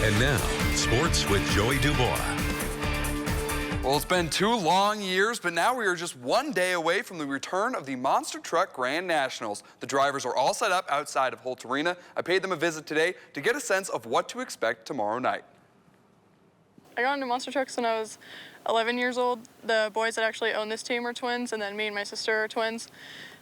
And now, sports with Joey Dubois. Well, it's been 2 long years, but now we are just 1 day away from the return of the Monster Truck Grand Nationals. The drivers are all set up outside of Holt Arena. I paid them a visit today to get a sense of what to expect tomorrow night. I got into monster trucks when I was 11 years old. The boys that actually own this team are twins, and then me and my sister are twins.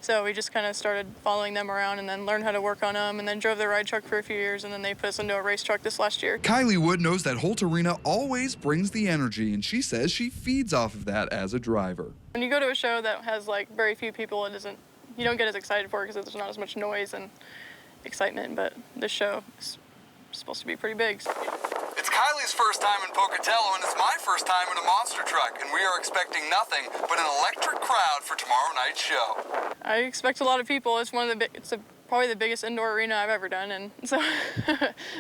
So we just kind of started following them around and then learned how to work on them, and then drove the ride truck for a few years, and then they put us into a race truck this last year. Kylie Wood knows that Holt Arena always brings the energy, and she says she feeds off of that as a driver. When you go to a show that has like very few people, you don't get as excited for it because there's not as much noise and excitement, but this show is supposed to be pretty big. It's Kylie's first time in Pocatello, and it's my first time in a monster truck, and we are expecting nothing but an electric crowd for tomorrow night's show. I expect a lot of people. It's probably the biggest indoor arena I've ever done, and so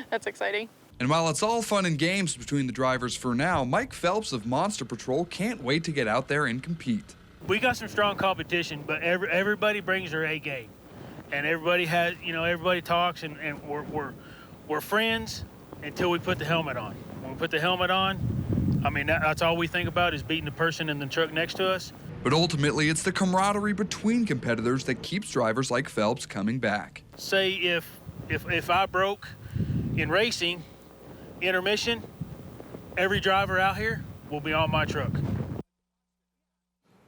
that's exciting. And while it's all fun and games between the drivers for now, Mike Phelps of Monster Patrol can't wait to get out there and compete. We got some strong competition, but everybody brings their A game, and everybody has, everybody talks, and we're friends until we put the helmet on. When we put the helmet on, I mean, that's all we think about is beating the person in the truck next to us. But ultimately, it's the camaraderie between competitors that keeps drivers like Phelps coming back. Say if I broke in racing, intermission, every driver out here will be on my truck.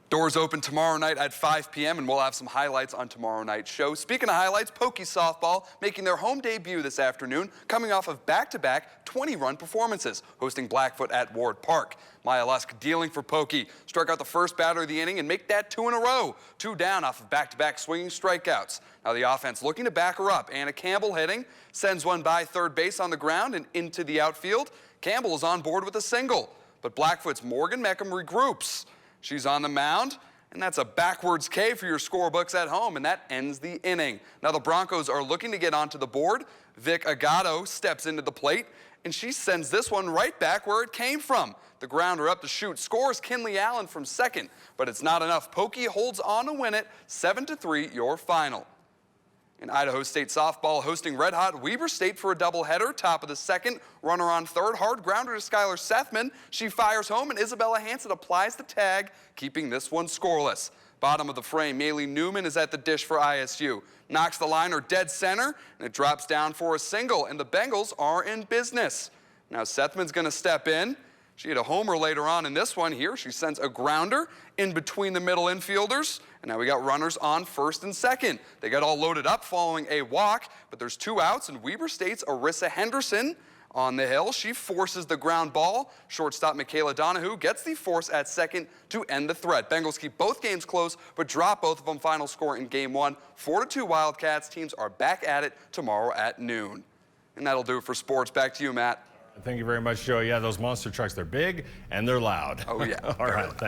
Doors open tomorrow night at 5 p.m. and we'll have some highlights on tomorrow night's show. Speaking of highlights, Pokey softball making their home debut this afternoon, coming off of back-to-back 20-run performances, hosting Blackfoot at Ward Park. Maya Lusk dealing for Pokey, struck out the first batter of the inning and make that 2 in a row. 2 down off of back-to-back swinging strikeouts. Now the offense looking to back her up. Anna Campbell hitting, sends one by third base on the ground and into the outfield. Campbell is on board with a single, but Blackfoot's Morgan Meckham regroups. She's on the mound, and that's a backwards K for your scorebooks at home, and that ends the inning. Now the Broncos are looking to get onto the board. Vic Agato steps into the plate, and she sends this one right back where it came from. The grounder up to shoot scores Kinley Allen from second, but it's not enough. Pokey holds on to win it, 7-3 your final. In Idaho State softball, hosting Red Hot Weber State for a doubleheader. Top of the second, runner on third, hard grounder to Skylar Sethman. She fires home, and Isabella Hansen applies the tag, keeping this one scoreless. Bottom of the frame, Maylee Newman is at the dish for ISU. Knocks the liner dead center, and it drops down for a single, and the Bengals are in business. Now Sethman's going to step in. She had a homer later on in this one here. She sends a grounder in between the middle infielders. And now we got runners on first and second. They got all loaded up following a walk, but there's 2 outs, and Weber State's Arissa Henderson on the hill. She forces the ground ball. Shortstop Michaela Donahue gets the force at second to end the threat. Bengals keep both games close, but drop both of them. Final score in game 1, 4-2 Wildcats. Teams are back at it tomorrow at noon. And that'll do it for sports. Back to you, Matt. Thank you very much, Joe. Yeah, those monster trucks, they're big and they're loud. Oh, yeah. All right, thanks.